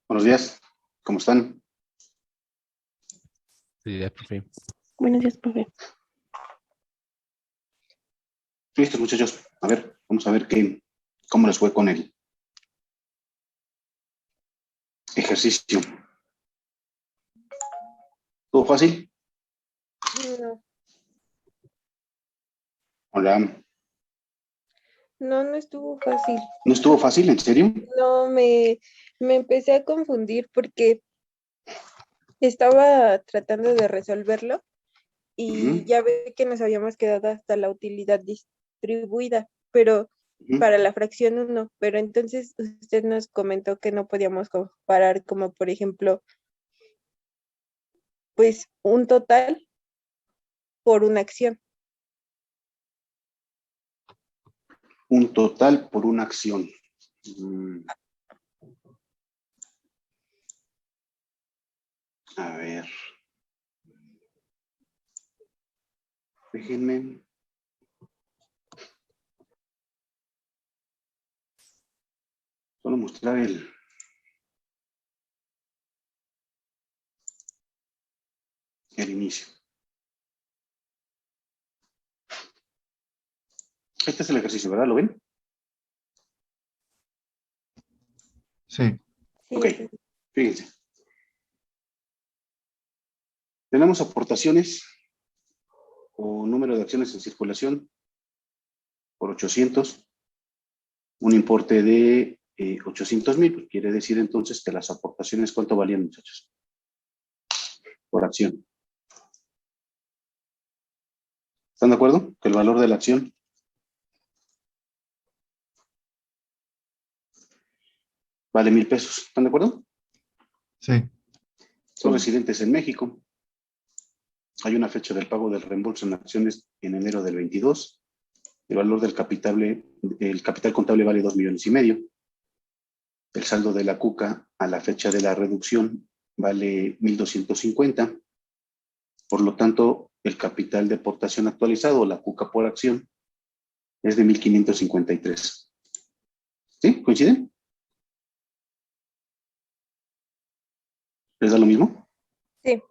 Buenos días, ¿cómo están? Sí, ya, profe. Buenos días, profe. Listos, muchachos. A ver, vamos a ver cómo les fue con el ejercicio. ¿Todo fácil? No, Hola. no estuvo fácil. ¿No estuvo fácil, en serio? No, me empecé a confundir porque estaba tratando de resolverlo y Ujú, ya ve que nos habíamos quedado hasta la utilidad distribuida, pero ujú. para la fracción uno. Pero entonces usted nos comentó que no podíamos comparar como, por ejemplo, pues un total por una acción. Un total por una acción. Mm, A ver, déjenme. Solo mostrar el inicio. Este es el ejercicio, ¿verdad? ¿Lo ven? Sí. Sí, Ok, ese es. fíjense. Tenemos aportaciones o número de acciones en circulación por 800, un importe de 800,000, pues quiere decir entonces que las aportaciones, ¿cuánto valían, muchachos? Por acción. ¿Están de acuerdo? Que el valor de la acción vale 1,000 pesos. ¿Están de acuerdo? Sí. Son Sí. residentes en México. Hay una fecha del pago del reembolso en acciones en enero del 22. El valor el capital contable vale 2,5 millones. El saldo de la CUCA a la fecha de la reducción vale 1,250. Por lo tanto, el capital de aportación actualizado, la CUCA por acción, es de 1,553. ¿Sí? ¿Coinciden? ¿Les da lo mismo? Sí.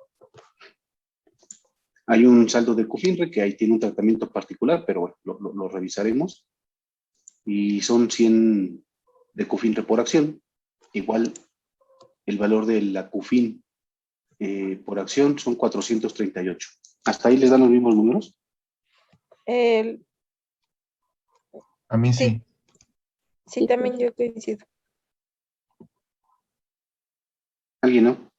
Hay un saldo de CUFINRE que ahí tiene un tratamiento particular, pero bueno, lo revisaremos. Y son 100 de CUFINRE por acción. Igual el valor de la CUFIN por acción son 438. ¿Hasta ahí les dan los mismos números? El, A mí sí, sí. sí, también yo coincido. ¿Alguien no?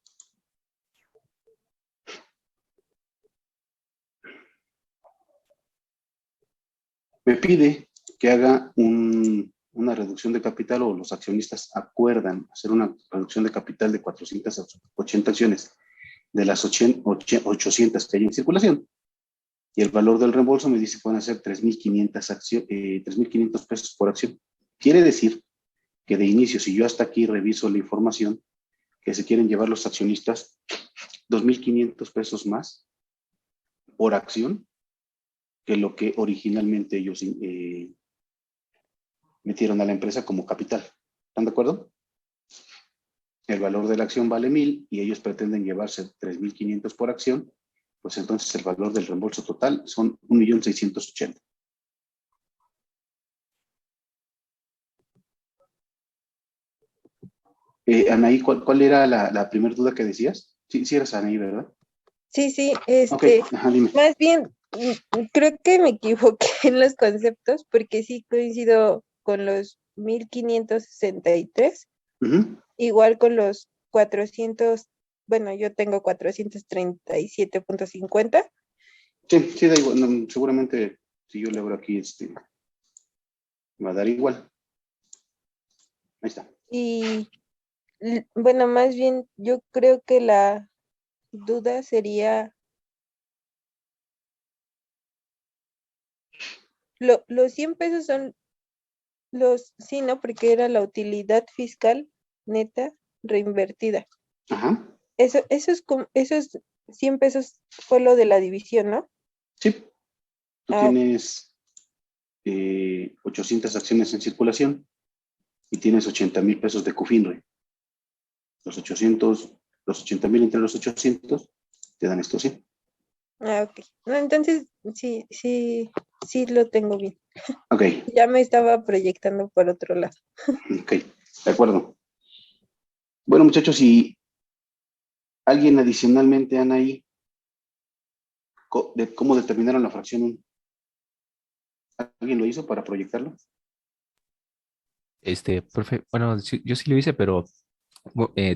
Me pide que haga una reducción de capital, o los accionistas acuerdan hacer una reducción de capital de 480 acciones de las 800 que hay en circulación. Y el valor del reembolso me dice que van a ser 3,500 pesos por acción. Quiere decir que de inicio, si yo hasta aquí reviso la información, que se quieren llevar los accionistas 2,500 pesos más por acción que lo que originalmente ellos metieron a la empresa como capital. ¿Están de acuerdo? El valor de la acción vale 1,000 y ellos pretenden llevarse 3,500 por acción, pues entonces el valor del reembolso total son 1,680,000. Anaí, ¿cuál era la primera duda que decías? Sí, sí eras Anaí, ¿verdad? Sí, sí, Ok, ajá, dime. más bien, creo que me equivoqué en los conceptos porque sí coincido con los 1563, Ujú. igual con los 400. Bueno, yo tengo 437,50. Sí, sí, da igual. No, seguramente si yo le abro aquí, va a dar igual. Ahí está. Y bueno, más bien yo creo que la duda sería, los 100 pesos son sí, ¿no? Porque era la utilidad fiscal neta reinvertida. Ajá. Esos 100 pesos fue lo de la división, ¿no? Sí, tú Ah, tienes 800 acciones en circulación y tienes 80,000 pesos de CUFINRE. Los 800, los 80,000 entre los 800 te dan estos 100. Ah, ok. No, entonces, sí lo tengo bien. Ok, Ya me estaba proyectando por otro lado. ok, de acuerdo. Bueno, muchachos, si alguien adicionalmente, Anaí, de cómo determinaron la fracción 1, ¿alguien lo hizo para proyectarlo? Profe, bueno, yo sí lo hice, pero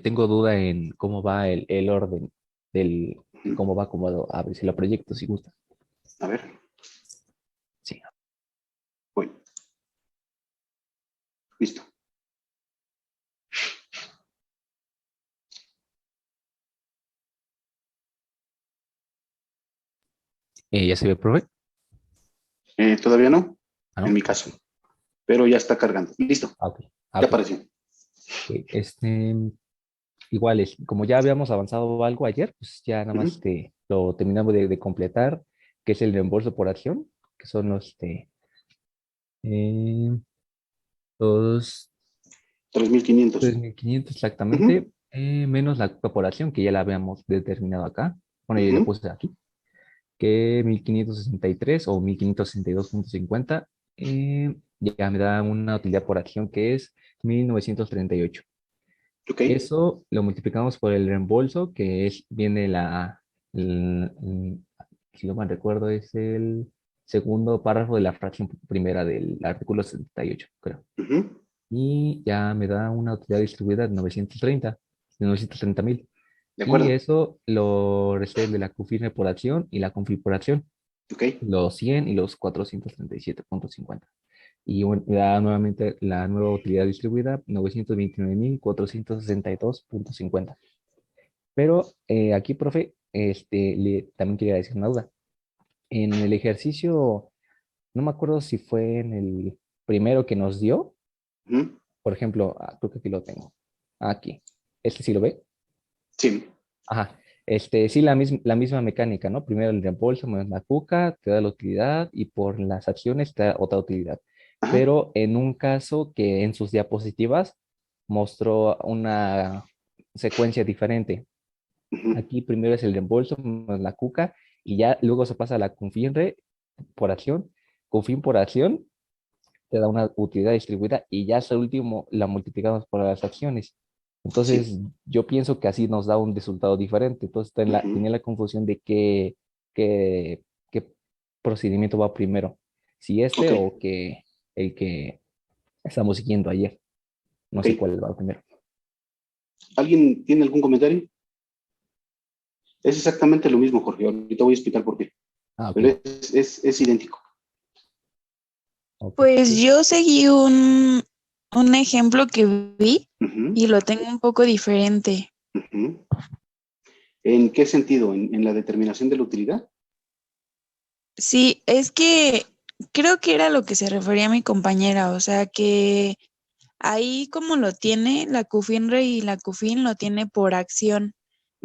tengo duda en cómo va el orden de cómo va acomodado. A ver si lo proyecto, si gusta. A ver, Sí. voy. Listo. ¿Ya se ve, profe? Todavía no, Ah, en ¿no? mi caso, pero ya está cargando. Listo, Ah, ok. Ah, ya ok. apareció. Ok, igual, como ya habíamos avanzado algo ayer, pues ya nada más Ujú. lo terminamos de completar, que es el reembolso por acción, que son eh, los 3,500. 3.500 Ujú, exactamente, menos la corporación, que ya la habíamos determinado acá. Bueno, yo le ujú. puse aquí, que 1.563 o 1.562.50, ya me da una utilidad por acción que es 1.938. Ok, Eso lo multiplicamos por el reembolso, que viene si no mal recuerdo, es el segundo párrafo de la fracción primera del artículo 78, creo. ujú. Y ya me da una utilidad distribuida de 930,000. De Y acuerdo. eso lo recibe de la CUFIRME por acción y la CONFI por acción, Ok, los 100 y los 437.50. Y bueno, me da nuevamente la nueva utilidad distribuida, 929,462.50. Pero aquí, profe, también quería decir una duda. En el ejercicio, no me acuerdo si fue en el primero que nos dio, ujú. por ejemplo, creo que aquí lo tengo. Aquí. ¿Este sí lo ve? Sí, Ajá. Sí, la misma mecánica, ¿no? Primero el reembolso menos la cuca, te da la utilidad y por las acciones te da otra utilidad. ajá. Pero en un caso que en sus diapositivas mostró una secuencia diferente. Ujú. Aquí primero es el reembolso más la cuca y ya luego se pasa a la Confinre por acción. Confin por acción te da una utilidad distribuida y ya hasta el último la multiplicamos por las acciones. Sí, Entonces, yo pienso que así nos da un resultado diferente. Entonces, ujú. tenía la confusión de qué procedimiento va primero. Si Ok, o que el que estamos siguiendo ayer. No ok. sé cuál va primero. ¿Alguien tiene algún comentario? Es exactamente lo mismo, Jorge. Ahorita voy a explicar por qué. Ah, ok. Pero es idéntico. Ok. Pues yo seguí un ejemplo que vi Ujú, y lo tengo un poco diferente. ujú. ¿En qué sentido? ¿En la determinación de la utilidad? Sí, es que creo que era lo que se refería mi compañera, o sea que ahí como lo tiene la CUFINRE y la CUFIN lo tiene por acción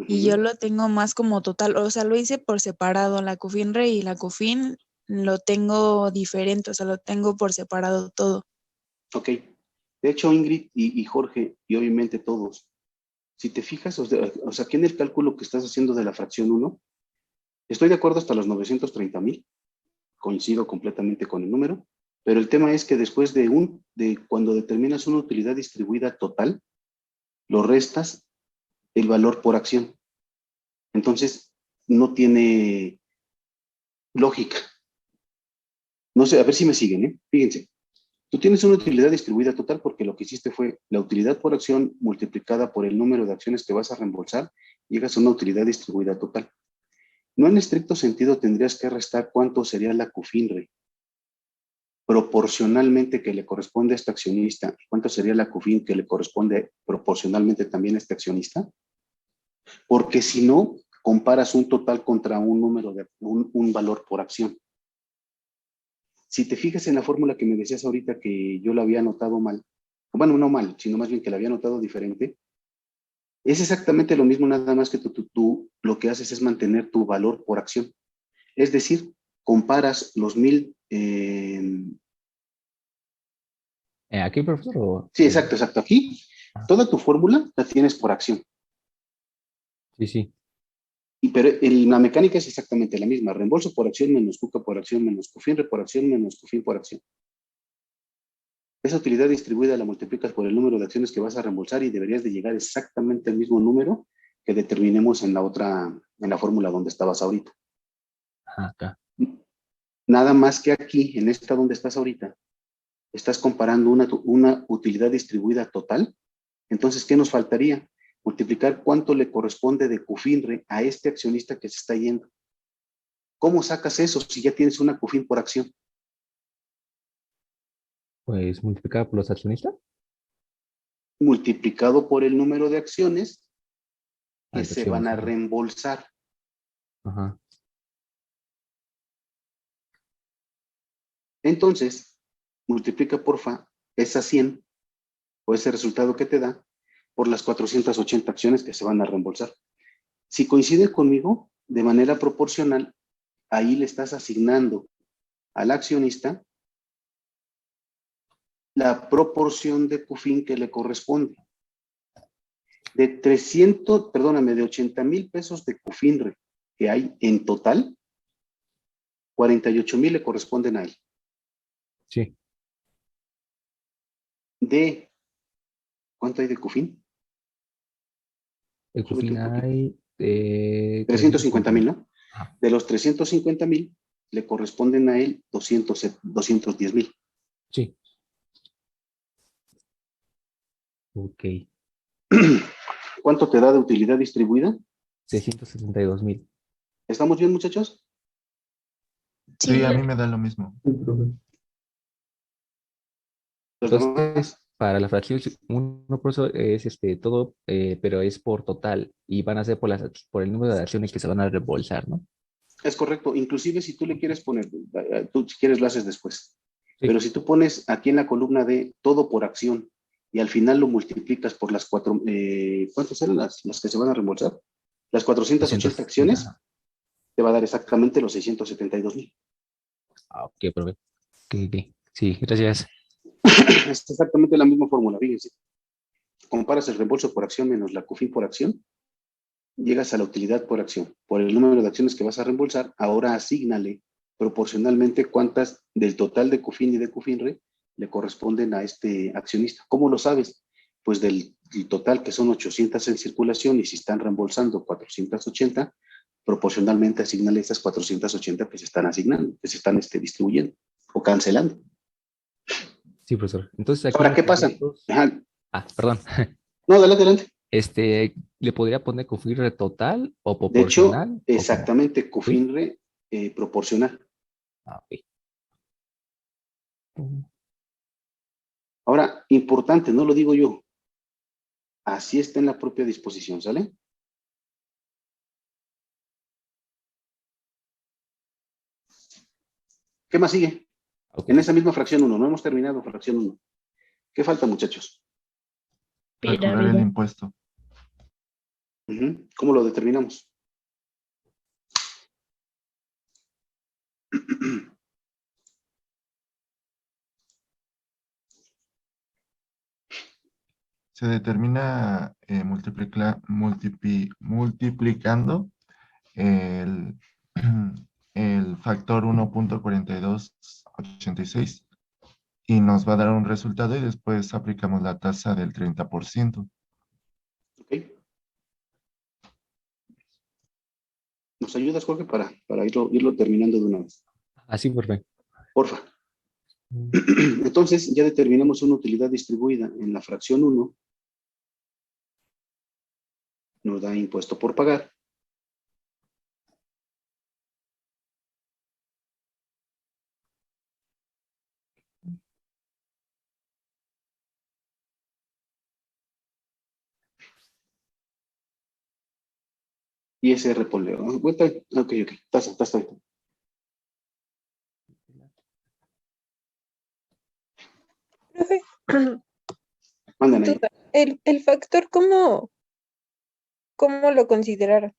y yo Ujú. lo tengo más como total, o sea, lo hice por separado, la CUFINRE y la CUFIN lo tengo diferente, o sea, lo tengo por separado todo. Ok. De hecho, Ingrid y Jorge, y obviamente todos, si te fijas, o sea, aquí en el cálculo que estás haciendo de la fracción 1, estoy de acuerdo hasta los 930,000, coincido completamente con el número, pero el tema es que después de cuando determinas una utilidad distribuida total, lo restas el valor por acción. Entonces, no tiene lógica. No sé, a ver si me siguen, ¿eh? Fíjense. Tú tienes una utilidad distribuida total porque lo que hiciste fue la utilidad por acción multiplicada por el número de acciones que vas a reembolsar, llegas a una utilidad distribuida total. No en estricto sentido tendrías que restar cuánto sería la CUFINRE proporcionalmente que le corresponde a este accionista, cuánto sería la CUFIN que le corresponde proporcionalmente también a este accionista, porque si no, comparas un total contra un número de un valor por acción. Si te fijas en la fórmula que me decías ahorita que yo la había anotado mal, bueno, no mal, sino más bien que la había anotado diferente, es exactamente lo mismo, nada más que tú lo que haces es mantener tu valor por acción. Es decir, comparas los 1,000. ¿Aquí, profesor? Sí, exacto, exacto. Aquí Toda tu fórmula la tienes por acción. Sí, sí. Pero la mecánica es exactamente la misma. Reembolso por acción menos cuca por acción menos CUFINRE por acción menos CUFIN por acción. Esa utilidad distribuida la multiplicas por el número de acciones que vas a reembolsar y deberías de llegar exactamente al mismo número que determinemos en la fórmula donde estabas ahorita. Acá. Nada más que aquí, en esta donde estás ahorita, estás comparando una utilidad distribuida total. Entonces, ¿qué nos faltaría? Multiplicar cuánto le corresponde de CUFINRE a este accionista que se está yendo. ¿Cómo sacas eso si ya tienes una CUFIN por acción? Pues multiplicada por los accionistas. Multiplicado por el número de acciones que Ah, se sí, van vamos a a ver. reembolsar. Ajá. Entonces, multiplica porfa esa 100 o ese resultado que te da por las 480 acciones que se van a reembolsar. Si coincide conmigo, de manera proporcional, ahí le estás asignando al accionista la proporción de CUFIN que le corresponde. De 80,000 pesos de CUFINRE que hay en total, 48,000 le corresponden a él. Sí. De, ¿cuánto hay de CUFIN? El Súbete CUFIN un poquito. hay 350,000, ¿no? Ajá. De los 350,000, le corresponden a él 210,000. Sí. Ok. ¿Cuánto te da de utilidad distribuida? 672,000. ¿Estamos bien, muchachos? Sí, a mí me da lo mismo. ¿Los Entonces, demás? para la fracción 1 por eso es todo, pero es por total y van a ser por el número de acciones que se van a reembolsar, ¿no? Es correcto. Inclusive si tú le quieres poner, tú si quieres lo haces después. Sí. Pero si tú pones aquí en la columna de todo por acción y al final lo multiplicas por las ¿cuántas eran las que se van a reembolsar? Las 480 acciones, Ajá. te va a dar exactamente los 672,000. Ah, ok, profe. Ok, ok. Sí, gracias. Es exactamente la misma fórmula, fíjense. Comparas el reembolso por acción menos la CUFIN por acción, llegas a la utilidad por acción. Por el número de acciones que vas a reembolsar, ahora asígnale proporcionalmente cuántas del total de CUFIN y de CUFINRE le corresponden a este accionista. ¿Cómo lo sabes? Pues del total, que son 800 en circulación, y si están reembolsando 480, proporcionalmente asignale esas 480 que se están asignando, que se están distribuyendo o cancelando. Sí, profesor. Entonces aquí en Ahora, los ¿qué pasa? proyectos. Ajá. Perdón. No, adelante, adelante. ¿Le podría poner CUFIN total o De hecho, proporcional? ¿O cómo? exactamente, ¿Sí? CUFINRE proporcional. Ok. Ahora, importante, no lo digo yo. Así está en la propia disposición, ¿sale? ¿Qué más sigue? Ok. En esa misma fracción 1, no hemos terminado fracción 1. ¿Qué falta, muchachos? Recobrar el impuesto. ¿Cómo lo determinamos? Se determina multiplicando el, el factor 1.4286 y nos va a dar un resultado y después aplicamos la tasa del 30%. ¿Ok? ¿Nos ayudas, Jorge, para irlo terminando de una vez? Así, perfecto. Porfa. Entonces, ya determinamos una utilidad distribuida en la fracción 1. Nos da impuesto por pagar. Y ese repoleo. Ok, tasa, está. Profe, Mandan ahí. duda, el factor, ¿cómo lo consideraron?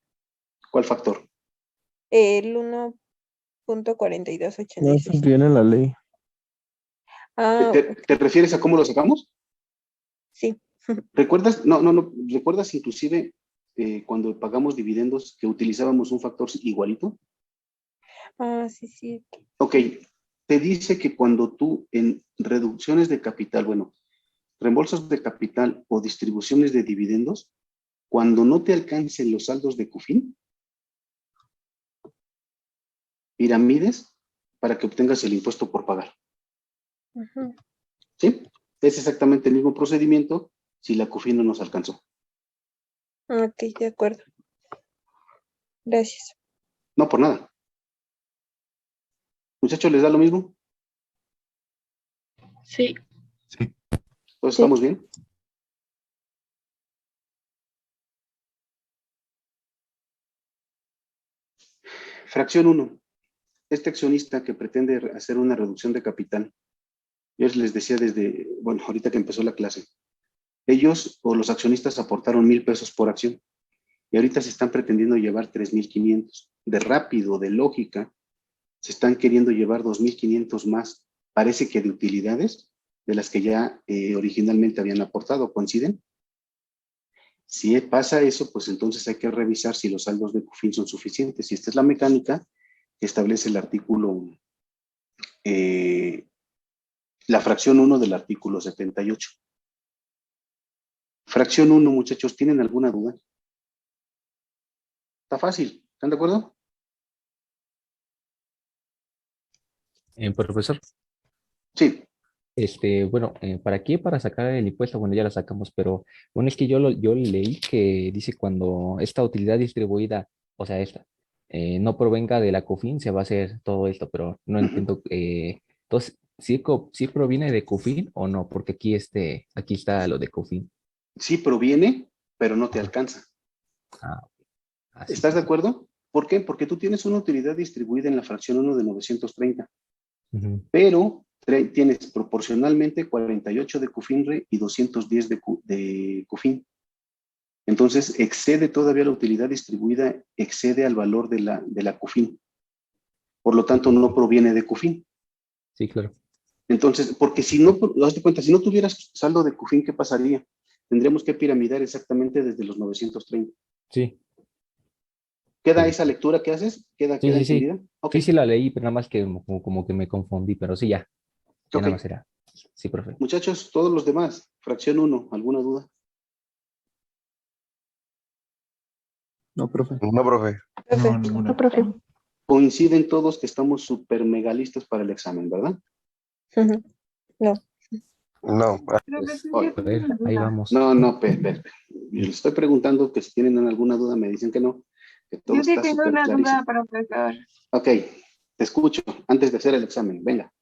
¿Cuál factor? El No, 1.4286. eso viene en la ley. Ah, ¿Te refieres a cómo lo sacamos? sí. ¿Recuerdas? No. ¿Recuerdas inclusive cuando pagamos dividendos que utilizábamos un factor igualito? Ah, sí, sí. Ok, te dice que cuando tú en reducciones de capital, bueno, reembolsos de capital o distribuciones de dividendos, cuando no te alcancen los saldos de CUFIN, piramides para que obtengas el impuesto por pagar. Ujú. ¿Sí? Es exactamente el mismo procedimiento si la CUFIN no nos alcanzó. Ok, de acuerdo. Gracias. No por nada. Muchachos, ¿les da lo mismo? Sí. Sí. ¿Todos Sí. estamos bien? Fracción 1. Este accionista que pretende hacer una reducción de capital, yo les decía desde, bueno, ahorita que empezó la clase, ellos o los accionistas aportaron 1,000 pesos por acción y ahorita se están pretendiendo llevar 3,500. De rápido, de lógica, se están queriendo llevar 2,500 más. Parece que de utilidades de las que ya originalmente habían aportado. ¿Coinciden? Si pasa eso, pues entonces hay que revisar si los saldos de CUFIN son suficientes. Y esta es la mecánica que establece el artículo, la fracción 1 del artículo 78. Fracción 1, muchachos, ¿tienen alguna duda? Está fácil, ¿están de acuerdo? Profesor, Sí. bueno, ¿para qué? Para sacar el impuesto, bueno, ya la sacamos, pero bueno, es que yo leí que dice cuando esta utilidad distribuida, o sea, esta, no provenga de la COFIN, se va a hacer todo esto, pero no entiendo, entonces, ¿sí proviene de COFIN o no? Porque aquí está lo de COFIN. Sí proviene, pero no te Ajá. alcanza. Ah, así, ¿Estás de sí. acuerdo? ¿Por qué? Porque tú tienes una utilidad distribuida en la fracción 1 de 930, Ujú. pero tienes proporcionalmente 48 de CUFINRE y 210 de CUFIN. Entonces, excede todavía la utilidad distribuida, excede al valor de la CUFIN. Por lo tanto, no proviene de CUFIN. Sí, claro. Entonces, porque si no, das de cuenta, si no tuvieras saldo de CUFIN, ¿qué pasaría? Tendríamos que piramidar exactamente desde los 930. Sí, ¿Queda sí, esa lectura que haces? ¿Queda sí, sí, sí. entendida? Ok, Sí, la leí, pero nada más que como que me confundí, pero sí, ya ok. nada más era. Sí, profe. Muchachos, todos los demás, fracción 1, ¿alguna duda? No, profe. No, profe. Profe. No, ninguna. Profe. Coinciden todos que estamos súper mega listos para el examen, ¿verdad? No. No. Oye, A ver, ahí vamos. no, yo les estoy preguntando que si tienen alguna duda me dicen que no, que todo Yo sí está tengo súper una clarísimo. duda, profesor. Ok, te escucho antes de hacer el examen, venga.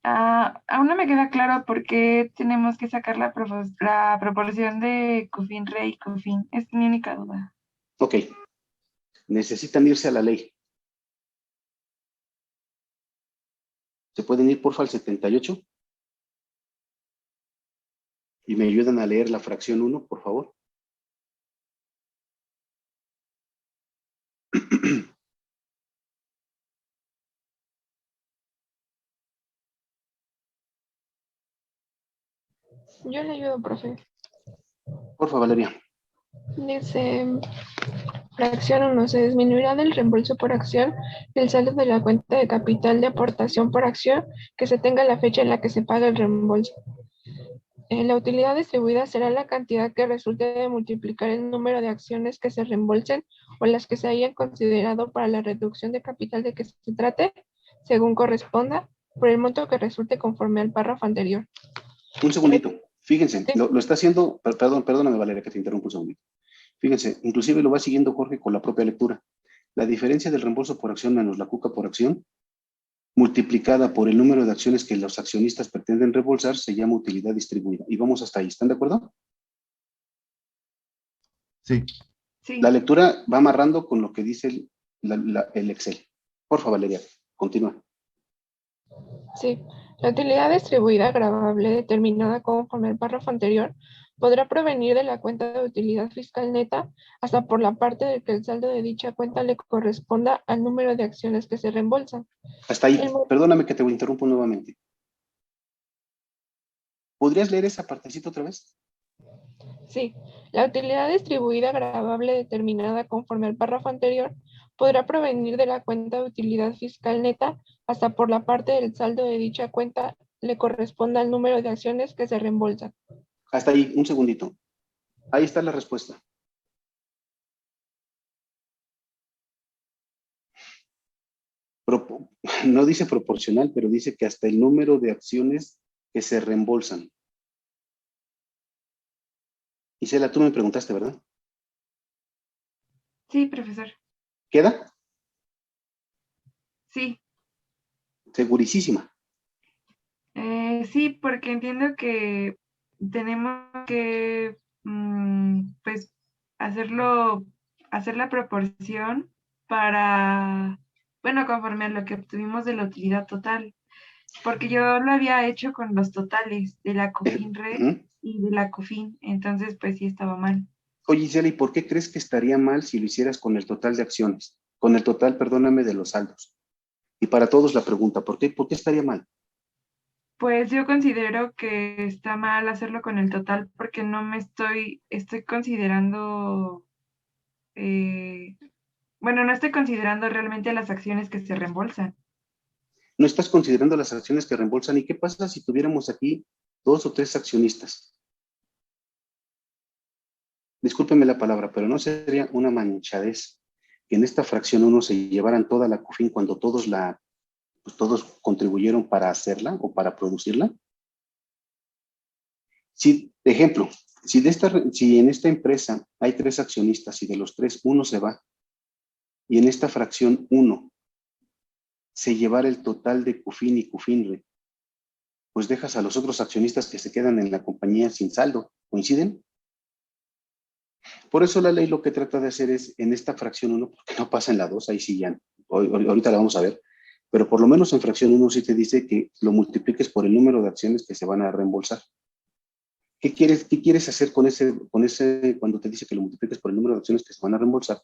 Aún no me queda claro por qué tenemos que sacar la proporción de CUFIN-RE y CUFIN. Es mi única duda. Ok, necesitan irse a la ley. ¿Se pueden ir porfa al 78? Y me ayudan a leer la fracción 1, por favor. Yo le ayudo, profe. Porfa, Valeria. Dice, fracción 1, se disminuirá del reembolso por acción el saldo de la cuenta de capital de aportación por acción que se tenga la fecha en la que se paga el reembolso. La utilidad distribuida será la cantidad que resulte de multiplicar el número de acciones que se reembolsen o las que se hayan considerado para la reducción de capital de que se trate, según corresponda, por el monto que resulte conforme al párrafo anterior. Un segundito. Fíjense, Sí. lo está haciendo, perdóname Valeria que te interrumpo un segundito. Fíjense, inclusive lo va siguiendo Jorge con la propia lectura. La diferencia del reembolso por acción menos la cuca por acción, multiplicada por el número de acciones que los accionistas pretenden reembolsar, se llama utilidad distribuida. Y vamos hasta ahí, ¿están de acuerdo? Sí. Sí. La lectura va amarrando con lo que dice el Excel. Por favor, Valeria, continúa. Sí, la utilidad distribuida gravable determinada conforme al párrafo anterior podrá provenir de la cuenta de utilidad fiscal neta hasta por la parte de que el saldo de dicha cuenta le corresponda al número de acciones que se reembolsan. Hasta ahí. El mo- Perdóname que te interrumpo nuevamente. ¿Podrías leer esa partecita otra vez? Sí, la utilidad distribuida gravable determinada conforme al párrafo anterior podrá provenir de la cuenta de utilidad fiscal neta hasta por la parte del saldo de dicha cuenta le corresponda al número de acciones que se reembolsan. Hasta ahí, un segundito. Ahí está la respuesta. No dice proporcional, pero dice que hasta el número de acciones que se reembolsan. Isela, tú me preguntaste, ¿verdad? Sí, profesor. ¿Queda? Sí. Segurísima. Sí, porque entiendo que tenemos que pues hacer la proporción para, bueno, conforme a lo que obtuvimos de la utilidad total. Porque yo lo había hecho con los totales de la COFINRE Ujú. y de la COFIN, entonces pues sí estaba mal. Oye, Isela, ¿y por qué crees que estaría mal si lo hicieras con el total de acciones? Con el total, perdóname, de los saldos. Y para todos la pregunta, ¿por qué estaría mal? Pues yo considero que está mal hacerlo con el total porque no me estoy considerando, bueno, no estoy considerando realmente las acciones que se reembolsan. No estás considerando las acciones que reembolsan. ¿Y qué pasa si tuviéramos aquí 2 o 3 accionistas? Discúlpeme la palabra, pero ¿no sería una manchadez que en esta fracción 1 se llevaran toda la COFIN cuando pues todos contribuyeron para hacerla o para producirla? Si, ejemplo, si en esta empresa hay 3 accionistas y de los 3 uno se va, y en esta fracción 1 se llevara el total de COFIN y COFINRE, pues dejas a los otros accionistas que se quedan en la compañía sin saldo. ¿Coinciden? Por eso la ley lo que trata de hacer es, en esta fracción 1, porque no pasa en la 2, ahí sí ya, ahorita la vamos a ver, pero por lo menos en fracción 1 sí te dice que lo multipliques por el número de acciones que se van a reembolsar. ¿Qué quieres hacer con ese, cuando te dice que lo multipliques por el número de acciones que se van a reembolsar?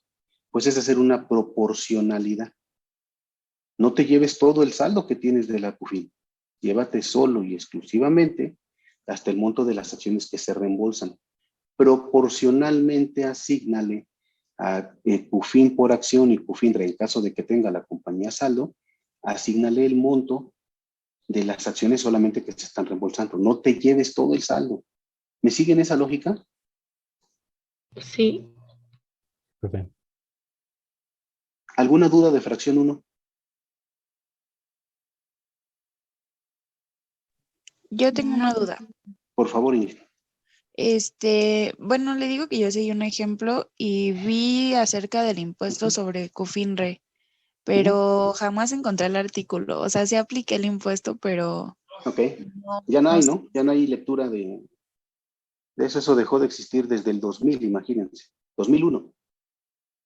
Pues es hacer una proporcionalidad. No te lleves todo el saldo que tienes de la CUFIN. Llévate solo y exclusivamente hasta el monto de las acciones que se reembolsan. Proporcionalmente asígnale a CUFIN por acción y CUFINRE en caso de que tenga la compañía saldo, asígnale el monto de las acciones solamente que se están reembolsando. No te lleves todo el saldo. ¿Me siguen esa lógica? Sí. Profe. ¿Alguna duda de fracción 1? Yo tengo una duda. Por favor, Ingrid. Bueno, le digo que yo seguí un ejemplo y vi acerca del impuesto sobre COFINRE, pero jamás encontré el artículo. O sea, sí apliqué el impuesto, pero Ok. no, Ya no no hay, sé. ¿no? Ya no hay lectura de eso. Eso dejó de existir desde el 2000, imagínense. 2001.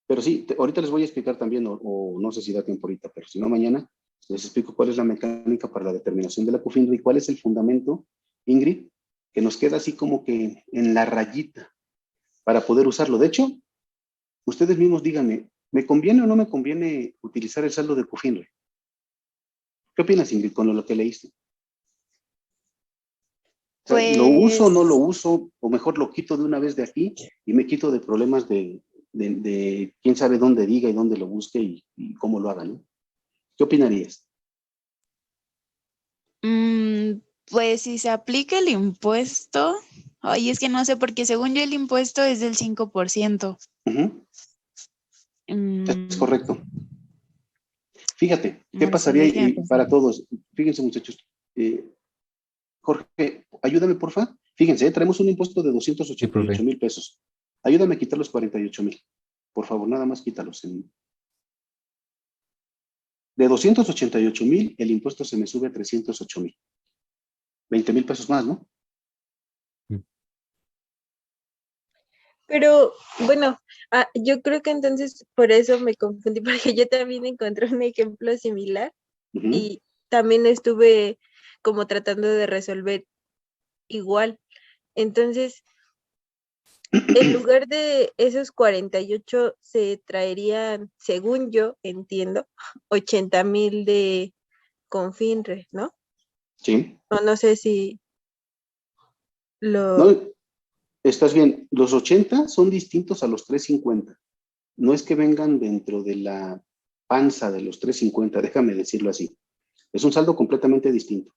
Pero sí, ahorita les voy a explicar también, o no sé si da tiempo ahorita, pero si no mañana, les explico cuál es la mecánica para la determinación de la COFINRE y cuál es el fundamento, Ingrid, que nos queda así como que en la rayita para poder usarlo. De hecho, ustedes mismos díganme, ¿me conviene o no me conviene utilizar el saldo de COFINRE? ¿Qué opinas, Ingrid, con lo que leíste? O sea, ¿lo uso o no lo Pues, uso? O mejor lo quito de una vez de aquí y me quito de problemas de quién sabe dónde diga y dónde lo busque y cómo lo haga, ¿no? ¿Qué opinarías? pues si se aplica el impuesto, ay, es que no sé, porque según yo el impuesto es del 5%. Ujú, es Mm, correcto. Fíjate, ¿qué no sé, pasaría déjeme pensar. para todos? Fíjense, muchachos. Jorge, ayúdame, porfa. Fíjense, traemos un impuesto de Sí, 288 profe. mil pesos. Ayúdame a quitar los 48,000. Por favor, nada más quítalos. De 288,000, el impuesto se me sube a 308,000. 20,000 pesos más, ¿no? Pero bueno, yo creo que entonces por eso me confundí, porque yo también encontré un ejemplo similar Ujú. y también estuve como tratando de resolver igual. Entonces, en lugar de esos 48 se traerían, según yo entiendo, 80,000 de Confinre, ¿no? Sí. O no sé si lo... No, Estás bien, los 80 son distintos a los 350. No es que vengan dentro de la panza de los 350, déjame decirlo así. Es un saldo completamente distinto.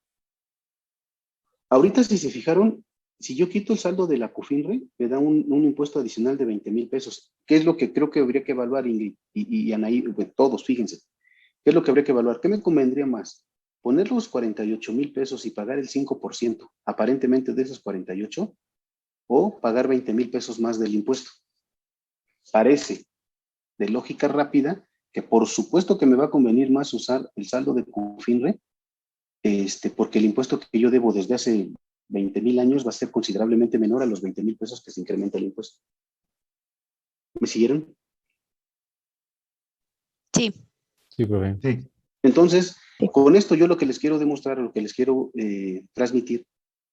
Ahorita, si se fijaron, si yo quito el saldo de la CUFINRE, me da un impuesto adicional de 20,000 pesos. ¿Qué es lo que creo que habría que evaluar, Ingrid y Anaí? Pues, todos, fíjense. ¿Qué es lo que habría que evaluar? ¿Qué me convendría más? ¿Poner los 48,000 pesos y pagar el 5%, aparentemente de esos 48, o pagar 20,000 pesos más del impuesto? Parece, de lógica rápida, que por supuesto que me va a convenir más usar el saldo de CUFINRE, porque el impuesto que yo debo desde hace 20,000 años va a ser considerablemente menor a los 20,000 pesos que se incrementa el impuesto. ¿Me siguieron? Sí. Sí, profe. Sí, Entonces, Sí. con esto yo lo que les quiero demostrar, lo que les quiero transmitir,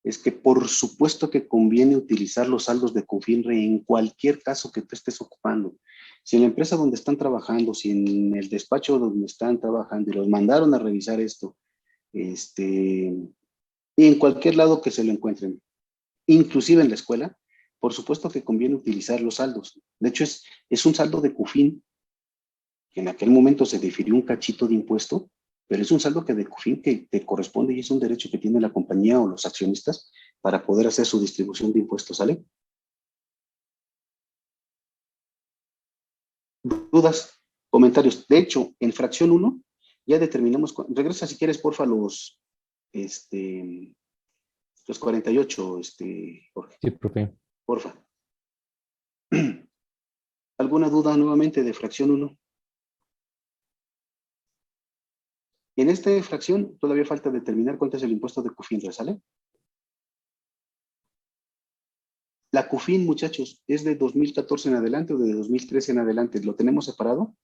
es que por supuesto que conviene utilizar los saldos de CUFINRE en cualquier caso que tú estés ocupando. Si en la empresa donde están trabajando, si en el despacho donde están trabajando y los mandaron a revisar esto, y en cualquier lado que se lo encuentren, inclusive en la escuela, por supuesto que conviene utilizar los saldos. De hecho, es un saldo de CUFIN, que en aquel momento se difirió un cachito de impuesto, pero es un saldo que de CUFIN que te corresponde y es un derecho que tiene la compañía o los accionistas para poder hacer su distribución de impuestos, ¿sale? ¿Dudas? ¿Comentarios? De hecho, en fracción 1 ya determinamos, regresa si quieres, porfa, los 48, Jorge, Sí, profe. porfa. ¿Alguna duda nuevamente de fracción 1? En esta fracción todavía falta determinar cuánto es el impuesto de CUFIN, ¿sale? La CUFIN, muchachos, ¿es de 2014 en adelante o de 2013 en adelante? ¿Lo tenemos separado?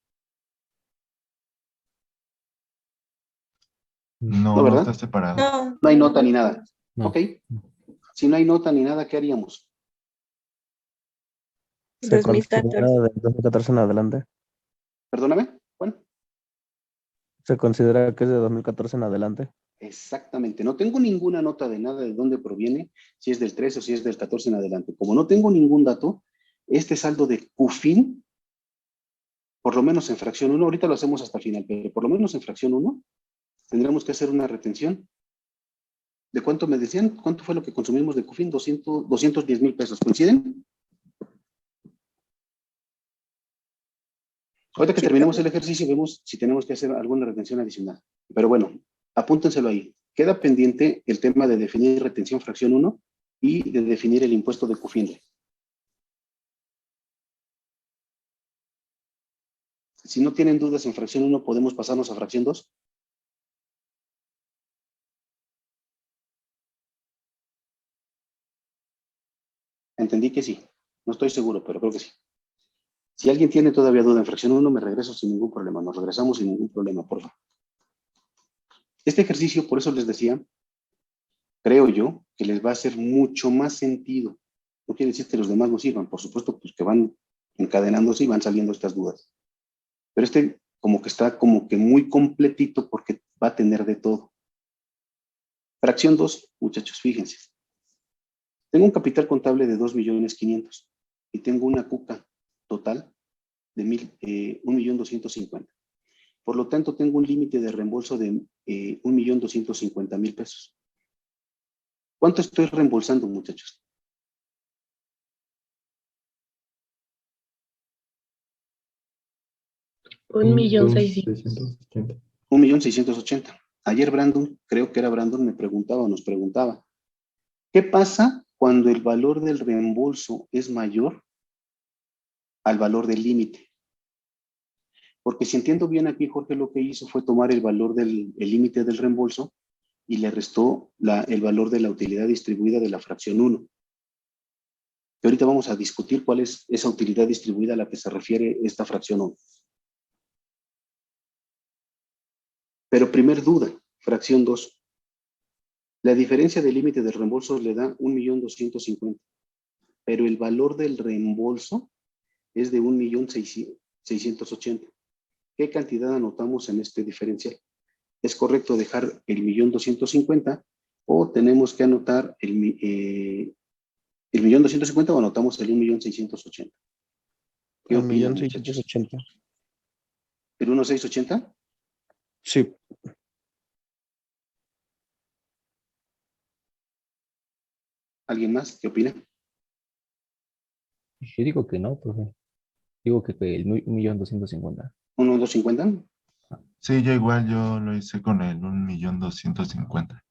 no, No, no ¿verdad? está separado. No, No hay nota ni nada. No. Ok. Si no hay nota ni nada, ¿qué haríamos? ¿Se considera 2014. del 2014 en adelante? Perdóname, Juan. ¿Se considera que es de 2014 en adelante? Exactamente. No tengo ninguna nota de nada de dónde proviene, si es del 13 o si es del 14 en adelante. Como no tengo ningún dato, este saldo de CUFIN, por lo menos en fracción 1, ahorita lo hacemos hasta el final, pero por lo menos en fracción 1, tendremos que hacer una retención. ¿De cuánto me decían? ¿Cuánto fue lo que consumimos de CUFIN? 210,000 pesos. ¿Coinciden? Ahorita que Sí, terminemos profe. el ejercicio, vemos si tenemos que hacer alguna retención adicional. Pero bueno, apúntenselo ahí. Queda pendiente el tema de definir retención fracción 1 y de definir el impuesto de CUFIN. Si no tienen dudas en fracción 1, podemos pasarnos a fracción 2. Entendí que sí. No estoy seguro, pero creo que sí. Si alguien tiene todavía duda en fracción 1, me regreso sin ningún problema. Nos regresamos sin ningún problema, por favor. Este ejercicio, por eso les decía, creo yo, que les va a hacer mucho más sentido. No quiere decir que los demás no sirvan, por supuesto, pues que van encadenándose y van saliendo estas dudas. Pero como que está como que muy completito porque va a tener de todo. Fracción 2, muchachos, fíjense. Tengo un capital contable de 2,500,000 y tengo una cuca total de 1,250,000. Por lo tanto, tengo un límite de reembolso de 1,250,000 pesos. ¿Cuánto estoy reembolsando, muchachos? Un millón seiscientos. 1,680,000. Ayer Brandon, creo que era Brandon, nos preguntaba, ¿qué pasa cuando el valor del reembolso es mayor al valor del límite? Porque si entiendo bien aquí, Jorge lo que hizo fue tomar el valor del límite del reembolso y le restó el valor de la utilidad distribuida de la fracción 1. Que ahorita vamos a discutir cuál es esa utilidad distribuida a la que se refiere esta fracción 1. Pero primer duda, fracción 2. La diferencia del límite del reembolso le da 1,250,000, pero el valor del reembolso es de 1,680,000. ¿Qué cantidad anotamos en este diferencial? ¿Es correcto dejar el 1,250,000 o tenemos que anotar ¿El 1.250.000 o anotamos el 1.680.000? ¿Qué El opinan, 1.680.000. ¿El 1.680.000? Sí. ¿Alguien más? ¿Qué opina? Yo digo que no, profe. Digo que el 1.250.000. ¿1.250.000? Sí, yo igual, yo lo hice con el 1.250.000.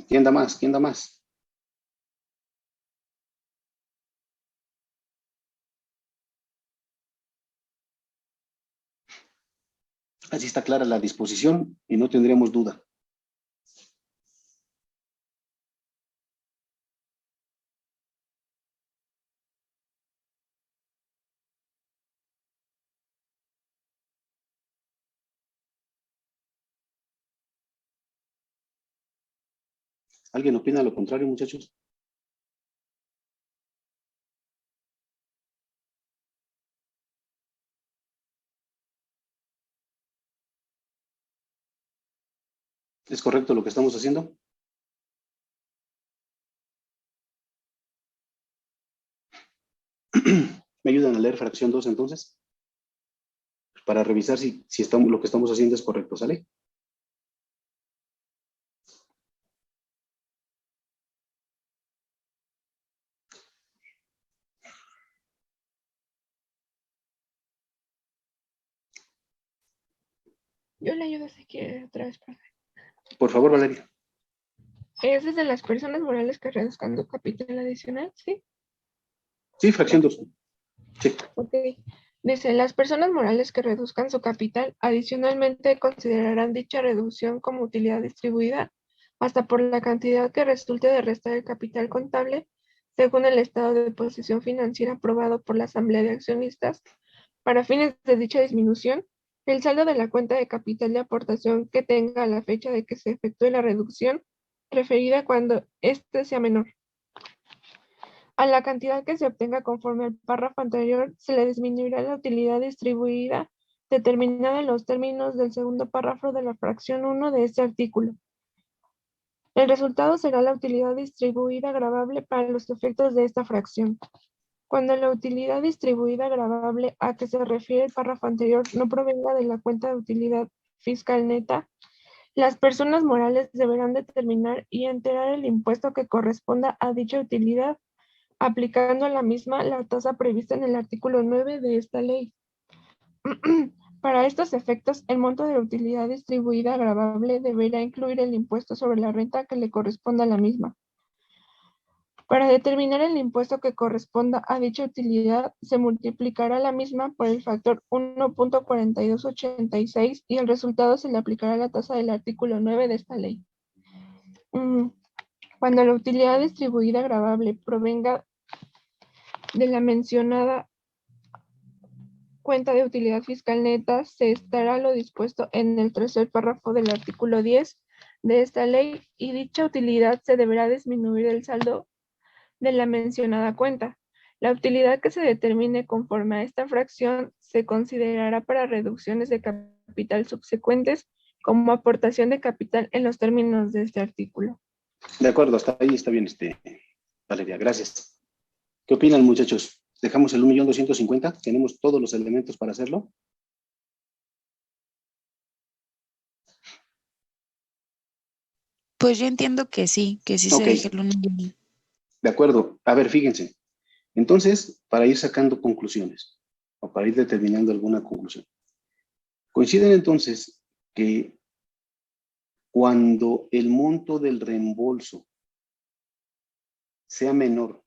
¿Quién da más? ¿Quién da más? Así está clara la disposición y no tendremos duda. ¿Alguien opina lo contrario, muchachos? ¿Es correcto lo que estamos haciendo? ¿Me ayudan a leer fracción 2 entonces? Para revisar si lo que estamos haciendo es correcto, ¿sale? Yo le ayudo si quiere otra vez, profe. Por favor, Valeria. Es desde las personas morales que reduzcan su capital adicional, ¿sí? Sí, fracción 2. Sí. Ok. Dice, las personas morales que reduzcan su capital adicionalmente considerarán dicha reducción como utilidad distribuida hasta por la cantidad que resulte de restar el capital contable según el estado de posición financiera aprobado por la Asamblea de Accionistas. Para fines de dicha disminución, el saldo de la cuenta de capital de aportación que tenga a la fecha de que se efectúe la reducción referida cuando éste sea menor a la cantidad que se obtenga conforme al párrafo anterior, se le disminuirá la utilidad distribuida determinada en los términos del segundo párrafo de la fracción 1 de este artículo. El resultado será la utilidad distribuida gravable para los efectos de esta fracción. Cuando la utilidad distribuida gravable a que se refiere el párrafo anterior no provenga de la cuenta de utilidad fiscal neta, las personas morales deberán determinar y enterar el impuesto que corresponda a dicha utilidad aplicando a la misma la tasa prevista en el artículo 9 de esta ley. Para estos efectos, el monto de utilidad distribuida gravable deberá incluir el impuesto sobre la renta que le corresponda a la misma. Para determinar el impuesto que corresponda a dicha utilidad, se multiplicará la misma por el factor 1.4286 y el resultado se le aplicará la tasa del artículo 9 de esta ley. Cuando la utilidad distribuida gravable provenga de la mencionada cuenta de utilidad fiscal neta, se estará lo dispuesto en el tercer párrafo del artículo 10 de esta ley y dicha utilidad se deberá disminuir del saldo de la mencionada cuenta. La utilidad que se determine conforme a esta fracción se considerará para reducciones de capital subsecuentes como aportación de capital en los términos de este artículo. De acuerdo, hasta ahí está bien, Valeria, gracias. ¿Qué opinan, muchachos? ¿Dejamos el 1.250.000? ¿Tenemos todos los elementos para hacerlo? Pues yo entiendo que sí se deje el 1.000.000. De acuerdo. A ver, fíjense. Entonces, para ir sacando conclusiones, o para ir determinando alguna conclusión. Coinciden entonces que cuando el monto del reembolso sea menor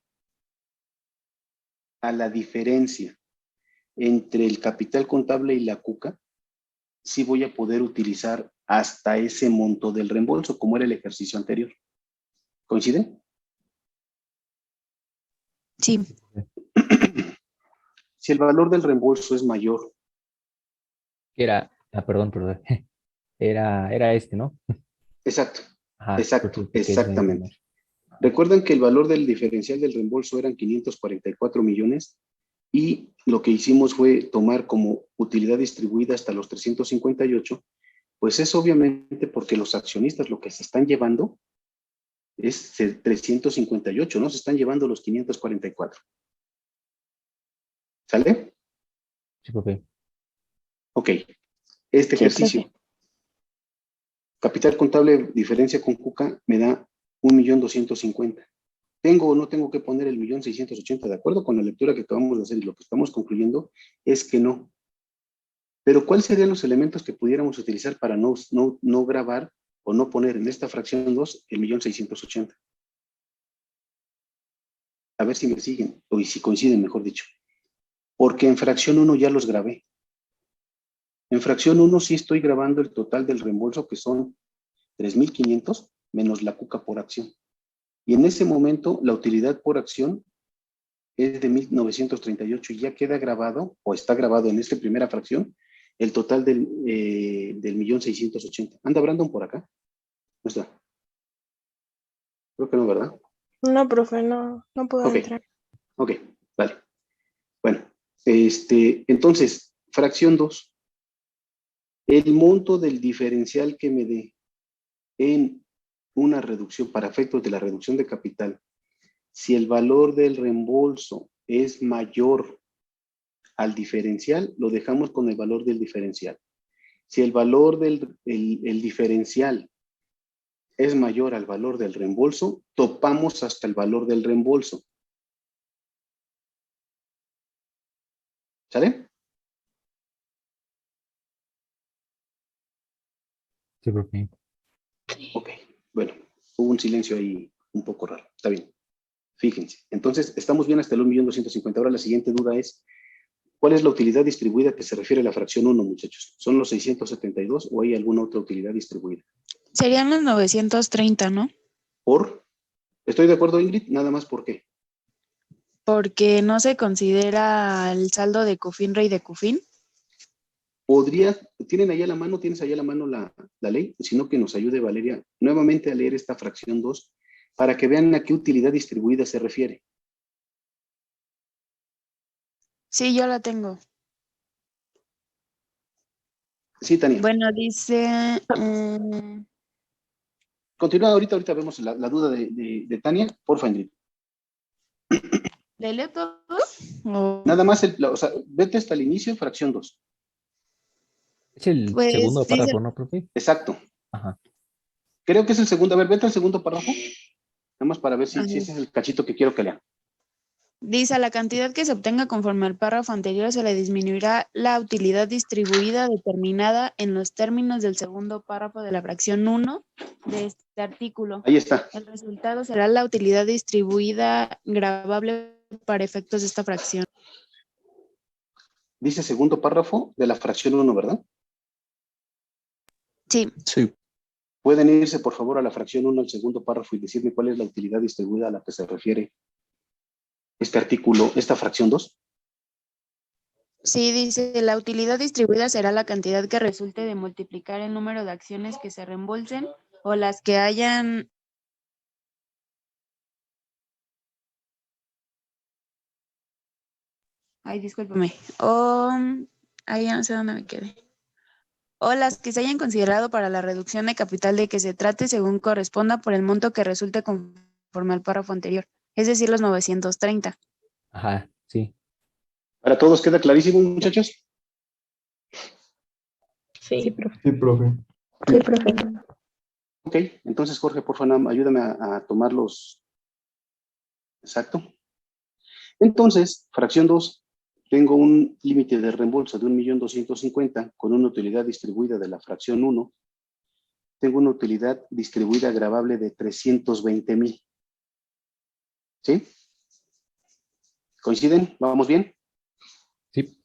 a la diferencia entre el capital contable y la CUCA, sí voy a poder utilizar hasta ese monto del reembolso, como era el ejercicio anterior. ¿Coinciden? Sí. Si el valor del reembolso es mayor. Perdón. Era este, ¿no? Exacto. Ajá, Exacto, porque es exactamente. Recuerdan que el valor del diferencial del reembolso eran 544 millones y lo que hicimos fue tomar como utilidad distribuida hasta los 358, pues es obviamente porque los accionistas lo que se están llevando es 358, ¿no? Se están llevando los 544. ¿Sale? Sí, profe. Ok. Este Sí, ejercicio. profe. Capital contable, diferencia con Cuca, me da 1.250.000. ¿Tengo o no tengo que poner el 1.680.000? De acuerdo con la lectura que acabamos de hacer y lo que estamos concluyendo, es que no. Pero ¿cuáles serían los elementos que pudiéramos utilizar para no grabar o no poner en esta fracción 2 el 1.680.000? A ver si me siguen, o si coinciden, mejor dicho. Porque en fracción 1 ya los grabé. En fracción 1 sí estoy grabando el total del reembolso, que son 3.500 menos la Cuca por acción. Y en ese momento la utilidad por acción es de 1.938 y ya queda grabado, o está grabado en esta primera fracción, el total del 1.680.000. ¿Anda Brandon por acá? No está. Creo que no, ¿verdad? No, profe, no puedo Ok. entrar. Ok, vale. Bueno, entonces, fracción 2. El monto del diferencial que me dé en una reducción, para efectos de la reducción de capital, si el valor del reembolso es mayor al diferencial, lo dejamos con el valor del diferencial. Si el valor del el diferencial es mayor al valor del reembolso, topamos hasta el valor del reembolso. ¿Sale? Sí, profe. Ok, bueno, hubo un silencio ahí un poco raro. Está bien. Fíjense. Entonces, estamos bien hasta el 1.250.000. Ahora la siguiente duda es, ¿cuál es la utilidad distribuida que se refiere a la fracción 1, muchachos? ¿Son los 672 o hay alguna otra utilidad distribuida? Serían los 930, ¿no? ¿Por? Estoy de acuerdo, Ingrid, nada más ¿por qué? Porque no se considera el saldo de CUFINRE y de CUFIN. ¿Tienes ahí a la mano la ley? Sino que nos ayude Valeria nuevamente a leer esta fracción 2 para que vean a qué utilidad distribuida se refiere. Sí, yo la tengo. Sí, Tania. Bueno, dice... Continúa, ahorita vemos la duda de Tania. Porfa, Ingrid. ¿le leo todo? O, Nada más, o sea, vete hasta el inicio, fracción 2. Es el pues segundo dice, párrafo, ¿no, profe? Exacto. Ajá. Creo que es el segundo. A ver, vete al segundo párrafo. Nada más para ver si ajá. ese es el cachito que quiero que lean. Dice, a la cantidad que se obtenga conforme al párrafo anterior se le disminuirá la utilidad distribuida determinada en los términos del segundo párrafo de la fracción 1 de este artículo. Ahí está. El resultado será la utilidad distribuida gravable para efectos de esta fracción. Dice segundo párrafo de la fracción 1, ¿verdad? Sí. Sí. ¿Pueden irse, por favor, a la fracción 1, al segundo párrafo y decirme cuál es la utilidad distribuida a la que se refiere este artículo, esta fracción 2? Sí, dice, la utilidad distribuida será la cantidad que resulte de multiplicar el número de acciones que se reembolsen o las que hayan... Ay, discúlpame. Ahí ya no sé dónde me quedé. O las que se hayan considerado para la reducción de capital de que se trate según corresponda por el monto que resulte conforme al párrafo anterior, es decir, los 930. Ajá, sí. ¿Para todos queda clarísimo, muchachos? Sí, Sí, profe. Sí, profe. Sí, profe. Ok, entonces, Jorge, por favor, ayúdame a tomar los... Exacto. Entonces, fracción 2, tengo un límite de reembolso de 1.250.000 con una utilidad distribuida de la fracción 1. Tengo una utilidad distribuida agravable de 320.000. ¿Sí? ¿Coinciden? ¿Vamos bien? Sí.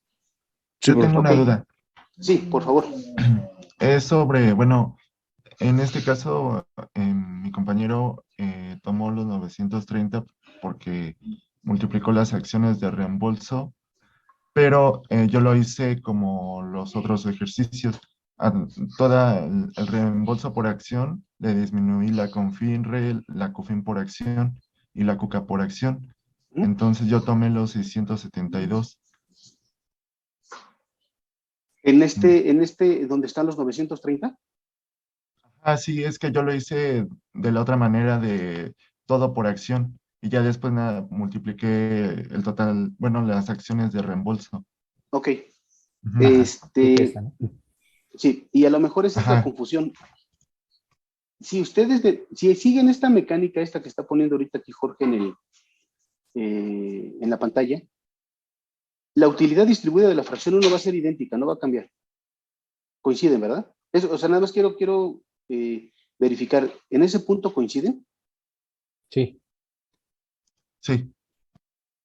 Yo tengo una Ok. duda. Sí, por favor. Es sobre, bueno, en este caso, mi compañero tomó los 930 porque multiplicó las acciones de reembolso, pero yo lo hice como los otros ejercicios. A toda el reembolso por acción, le disminuí la CONFINRE, la COFIN por acción y la CUCA por acción. ¿Mm? Entonces yo tomé los 672. En este, donde están los 930. Ah, sí, es que yo lo hice de la otra manera de todo por acción y ya después nada, multipliqué el total, bueno, las acciones de reembolso. Ok. Ujú. Ajá, creo que esta, ¿no? Sí, y a lo mejor esa es la Ajá, confusión. Si ustedes, si siguen esta mecánica, esta que está poniendo ahorita aquí Jorge en la pantalla, la utilidad distribuida de la fracción 1 va a ser idéntica, no va a cambiar. Coinciden, ¿verdad? O sea, nada más quiero verificar, ¿en ese punto coinciden? Sí, sí,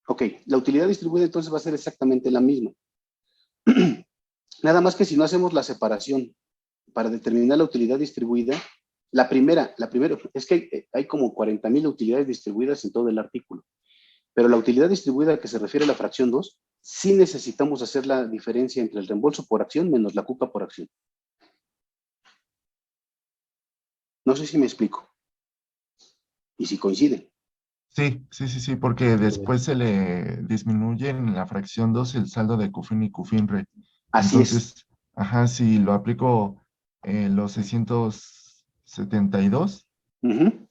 Ok, la utilidad distribuida entonces va a ser exactamente la misma. Nada más que si no hacemos la separación para determinar la utilidad distribuida, la primera, es que hay como 40,000 utilidades distribuidas en todo el artículo, pero la utilidad distribuida que se refiere a la fracción 2, sí necesitamos hacer la diferencia entre el reembolso por acción menos la culpa por acción. No sé si me explico. Y si coinciden. sí, porque después se le disminuye en la fracción 2 el saldo de CUFIN y CUFINRE. Así es. Entonces, ajá, si lo aplico los 672, Ujú,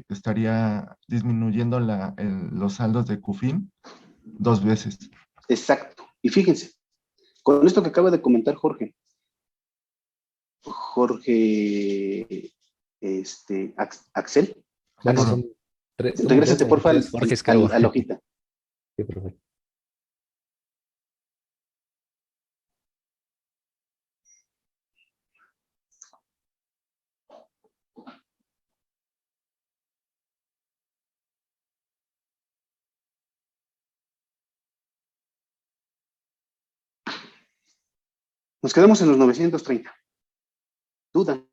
estaría disminuyendo los saldos de CUFIN 2 veces. exacto. Y fíjense, con esto que acaba de comentar Jorge, Axel, bueno, Axel, Arturo, son tres, somos dos regrésate o porfa tres Jorges, creo. a la hojita. Sí, profe. Nos quedamos en los 930. Duda.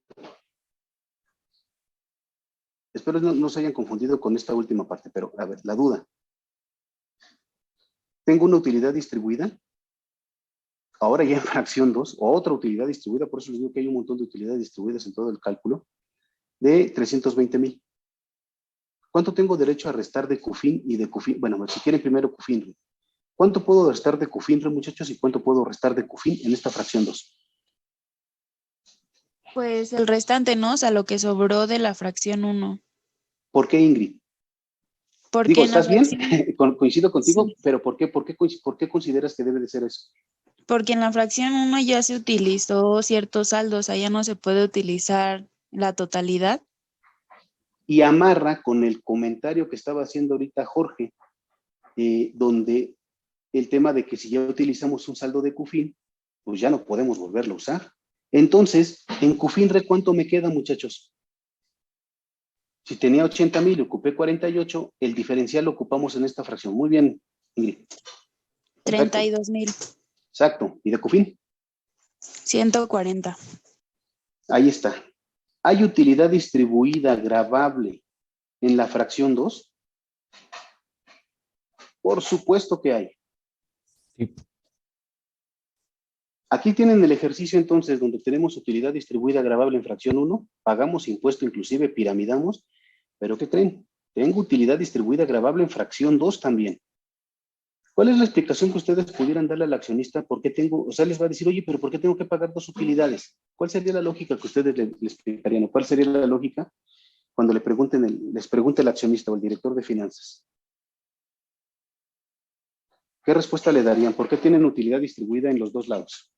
Espero no se hayan confundido con esta última parte, pero a ver, la duda. Tengo una utilidad distribuida, ahora ya en fracción 2, o otra utilidad distribuida, por eso les digo que hay un montón de utilidades distribuidas en todo el cálculo, de 320,000. ¿Cuánto tengo derecho a restar de CUFIN y de CUFIN? Bueno, si quieren primero CUFIN. ¿Cuánto puedo restar de CUFIN, muchachos, y cuánto puedo restar de CUFIN en esta fracción 2? Pues el restante, ¿no? O sea, lo que sobró de la fracción 1. ¿Por qué, Ingrid? Porque Digo, en la ¿estás bien? fracción, Coincido contigo, sí, pero ¿por qué consideras que debe de ser eso? porque en la fracción 1 ya se utilizó ciertos saldos, allá no se puede utilizar la totalidad. Y amarra con el comentario que estaba haciendo ahorita Jorge, donde el tema de que si ya utilizamos un saldo de CUFIN, pues ya no podemos volverlo a usar. Entonces, en CUFINRE, ¿cuánto me queda, muchachos? Si tenía 80,000 y ocupé 48, el diferencial lo ocupamos en esta fracción. Muy bien, Ingrid. Perfecto. 32,000. Exacto. ¿Y de CUFIN? 140. Ahí está. ¿Hay utilidad distribuida gravable en la fracción 2? Por supuesto que hay. Sí. Aquí tienen el ejercicio entonces donde tenemos utilidad distribuida gravable en fracción 1, pagamos impuesto inclusive, piramidamos, pero ¿qué creen? Tengo utilidad distribuida gravable en fracción 2 también. ¿Cuál es la explicación que ustedes pudieran darle al accionista? ¿Por qué tengo? O sea, les va a decir, oye, pero ¿por qué tengo que pagar dos utilidades? ¿Cuál sería la lógica que ustedes le explicarían? ¿O cuál sería la lógica cuando les pregunte el accionista o el director de finanzas? ¿Qué respuesta le darían? ¿Por qué tienen utilidad distribuida en los dos lados?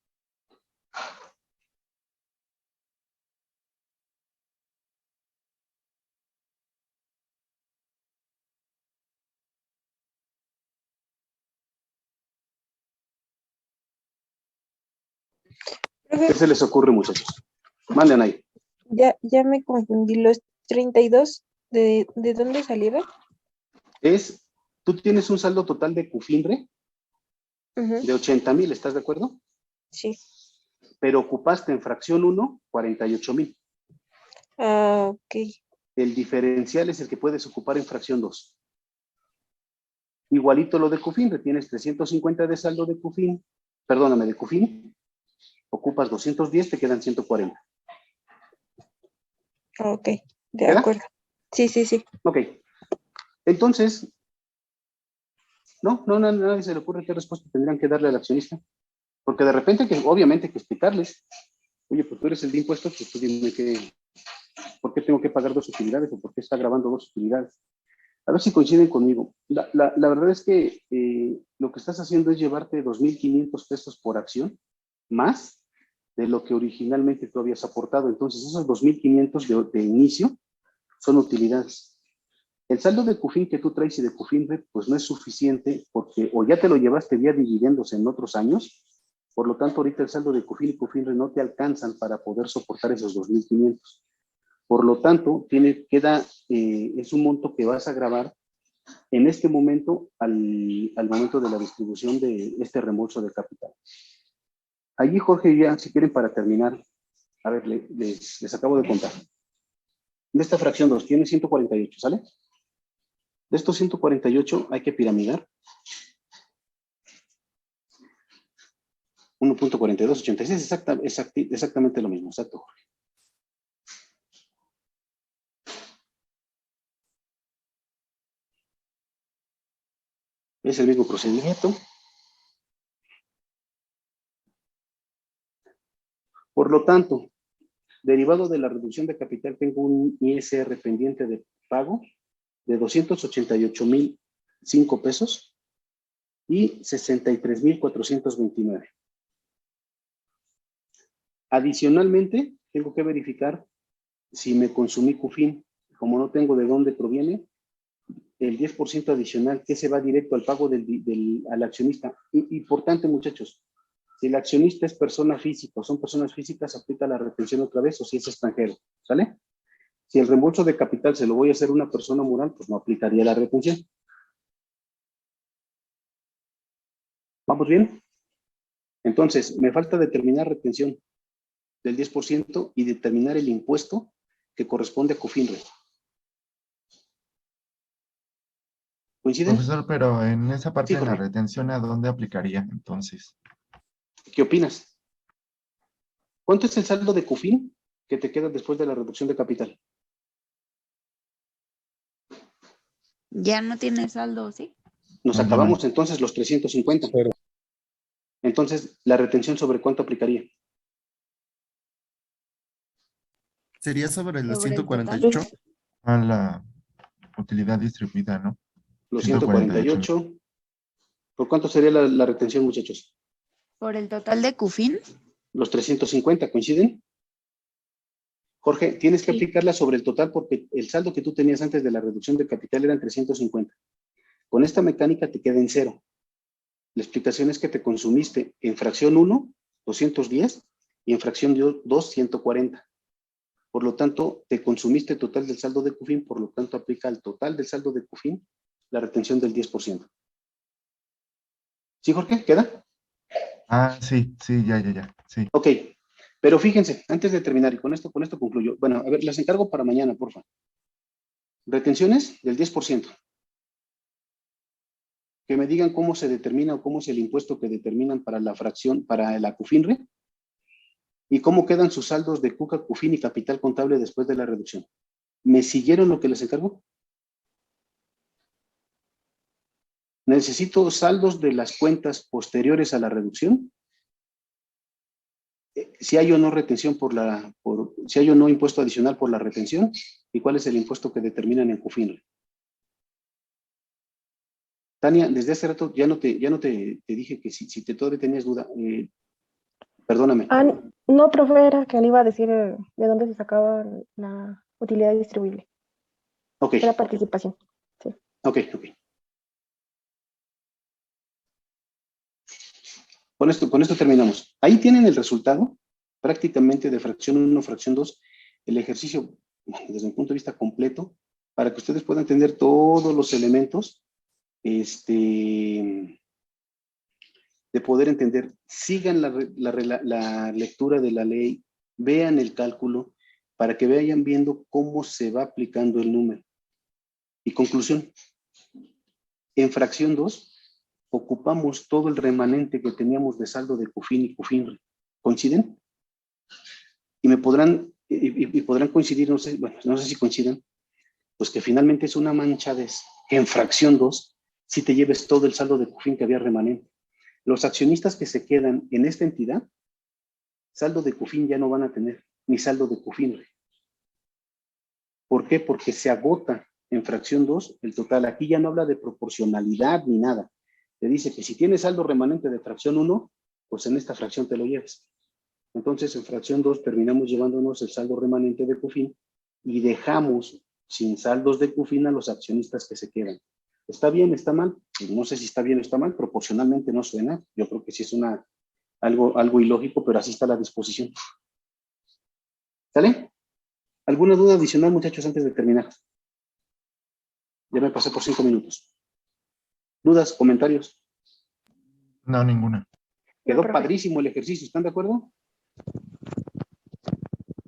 ¿Qué Profe, se les ocurre, muchachos? Manden ahí. ya me confundí. Los 32, ¿de dónde salieron? Tú tienes un saldo total de CUFINRE Ujú, de 80,000, ¿estás de acuerdo? sí. Pero ocupaste en fracción 1, 48,000. Ah, ok. El diferencial es el que puedes ocupar en fracción 2. Igualito lo de CUFINRE, tienes 350 de saldo de CUFIN, perdóname, de CUFIN, ocupas 210, te quedan 140. Ok, de ¿Queda? acuerdo. Sí, sí, sí. Ok. Entonces, nadie se le ocurre qué respuesta tendrían que darle al accionista. Porque de repente, obviamente hay que explicarles. Oye, pues tú eres el de impuestos, pues tú dime por qué tengo que pagar 2 utilidades o por qué está grabando 2 utilidades. A ver si coinciden conmigo. La verdad es que lo que estás haciendo es llevarte 2,500 pesos por acción, más de lo que originalmente tú habías aportado. Entonces, esos 2,500 de inicio son utilidades. El saldo de CUFIN que tú traes y de CUFINRE, pues no es suficiente porque o ya te lo llevaste vía dividendos en otros años, por lo tanto, ahorita el saldo de CUFIN y CUFINRE no te alcanzan para poder soportar esos 2,500. Por lo tanto, es un monto que vas a grabar en este momento al momento de la distribución de este reembolso de capital. Allí, Jorge, ya si quieren para terminar, a ver, les acabo de contar. De esta fracción 2 tiene 148, ¿sale? De estos 148 hay que piramidar. 1.4286, exactamente lo mismo, exacto, Jorge. Es el mismo procedimiento. Por lo tanto, derivado de la reducción de capital, tengo un ISR pendiente de pago de 288,005 pesos y 63,429. Adicionalmente, tengo que verificar si me consumí CUFIN. Como no tengo de dónde proviene, el 10% adicional que se va directo al pago al accionista. Importante, muchachos, si el accionista es persona física o son personas físicas, aplica la retención otra vez, o si es extranjero, ¿sale? Si el reembolso de capital se lo voy a hacer a una persona moral, pues no aplicaría la retención. ¿Vamos bien? Entonces, me falta determinar retención del 10% y determinar el impuesto que corresponde a CUFINRE. ¿Coinciden? Profesor, pero en esa parte Sí, de la Jorge. retención, ¿a dónde aplicaría entonces? ¿Qué opinas? ¿Cuánto es el saldo de CUFIN que te queda después de la reducción de capital? Ya no tiene saldo, ¿sí? Nos No, ya acabamos no. entonces los 350. Pero Entonces, ¿la retención sobre cuánto aplicaría? Sería sobre los Sobre el total. 148. A la utilidad distribuida, ¿no? Los 148. 148. ¿Por cuánto sería la retención, muchachos? Por el total de CUFIN. Los 350, ¿coinciden? Jorge, tienes que Sí. aplicarla sobre el total porque el saldo que tú tenías antes de la reducción de capital eran 350. Con esta mecánica te queda en cero. La explicación es que te consumiste en fracción 1, 210, y en fracción 2, 140. Por lo tanto, te consumiste el total del saldo de CUFIN, por lo tanto, aplica al total del saldo de CUFIN la retención del 10%. ¿Sí, Jorge? ¿Queda? Ah, sí, ya, sí. Ok, pero fíjense, antes de terminar, y con esto concluyo. Bueno, a ver, las encargo para mañana, por favor. Retenciones del 10%. Que me digan cómo se determina o cómo es el impuesto que determinan para la fracción, para la CUFINRE, y cómo quedan sus saldos de CUCA, CUFIN y capital contable después de la reducción. ¿Me siguieron lo que les encargo? Necesito saldos de las cuentas posteriores a la reducción. Si hay o no retención si hay o no impuesto adicional por la retención, y cuál es el impuesto que determinan en CUFINRE. Tania, desde hace rato ya no te dije que si todavía tenías duda, perdóname. No, profe, era que le iba a decir de dónde se sacaba la utilidad distribuible. Ok, Era participación. Sí. ok. Con esto terminamos. Ahí tienen el resultado, prácticamente de fracción 1, fracción 2, el ejercicio desde un punto de vista completo, para que ustedes puedan entender todos los elementos de poder entender. Sigan la lectura de la ley, vean el cálculo, para que vayan viendo cómo se va aplicando el número. Y conclusión, en fracción 2, ocupamos todo el remanente que teníamos de saldo de CUFIN y CUFINRE. ¿Coinciden? Y me podrán coincidir, no sé si coinciden, pues que finalmente es una manchadez que en fracción 2 si te lleves todo el saldo de CUFIN que había remanente. Los accionistas que se quedan en esta entidad saldo de CUFIN ya no van a tener, ni saldo de CUFINRE. ¿Por qué? Porque se agota en fracción 2 el total. Aquí ya no habla de proporcionalidad ni nada. Te dice que si tienes saldo remanente de fracción 1, pues en esta fracción te lo llevas. Entonces, en fracción 2 terminamos llevándonos el saldo remanente de CUFIN y dejamos sin saldos de CUFIN a los accionistas que se quedan. ¿Está bien? ¿Está mal? Pues no sé si está bien o está mal. Proporcionalmente no suena. Yo creo que sí es algo ilógico, pero así está la disposición. ¿Sale? ¿Alguna duda adicional, muchachos, antes de terminar? Ya me pasé por 5 minutos. ¿Dudas? ¿Comentarios? No, ninguna. Quedó profe. padrísimo el ejercicio. ¿Están de acuerdo?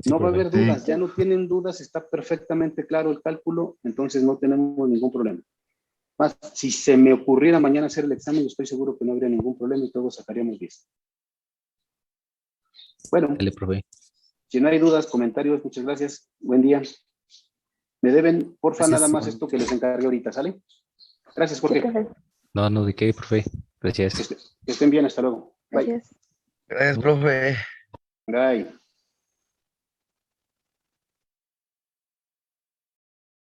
Sí, No va a profe. haber dudas. Ya no tienen dudas. Está perfectamente claro el cálculo. Entonces no tenemos ningún problema. Más, si se me ocurriera mañana hacer el examen, estoy seguro que no habría ningún problema y todos sacaríamos 10. Bueno, Dale, profe. si no hay dudas, comentarios, muchas gracias. Buen día. Me deben, porfa, Gracias, nada más Juan. esto que les encargué ahorita, ¿sale? Gracias, Sí, Jorge. profe. No, no, ¿de qué, profe? Gracias. Que estén bien, hasta luego. Bye. Gracias. Gracias, profe. Bye.